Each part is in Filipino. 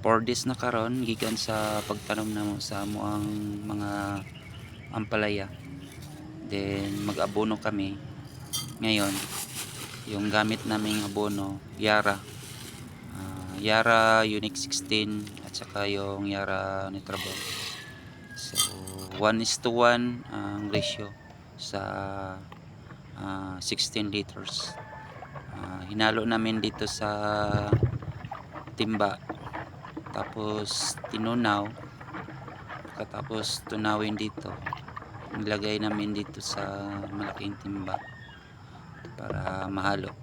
4 days na karon gikan sa pagtanom namo sa amoang mga ampalaya. Then mag-abono kami ngayon. Yung gamit naming abono, Yara Unique 16 at saka yung Yara Nitrabon. So 1:1 ang ratio sa 16 liters. Hinalo namin dito sa timba, tapos tinunaw, pagkatapos tunawin dito, nilagay namin dito sa malaking timba para mahalo.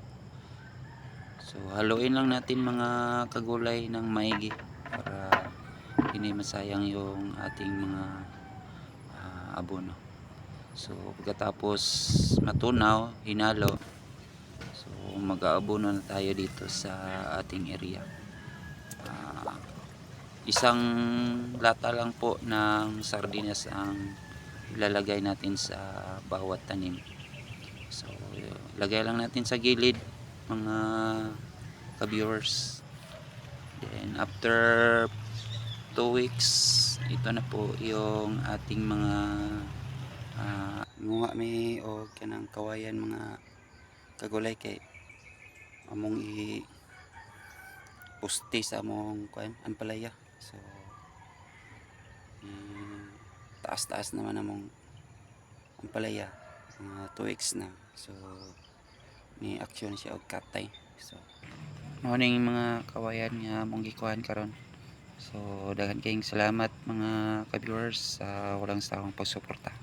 So haluin lang natin mga kagulay ng maigi para hindi masayang yung ating mga abono. So pagkatapos matunaw, hinalo, so mag-aabono na tayo dito sa ating area. Isang lata lang po ng sardinas ang ilalagay natin sa bawat tanim. So lagay lang natin sa gilid mga ka-viewers. Then after 2 weeks, ito na po yung ating mga mga may o kanang kawayan mga kagulay kay among pusti sa among kuan ampalaya. So taas-taas naman among ampalaya, mga 2 weeks na. So may action siya og katay. So morning mga kawayan nga among gikuhan karon. So daghan kayong salamat mga ka-viewers sa walang sawang pagsuporta.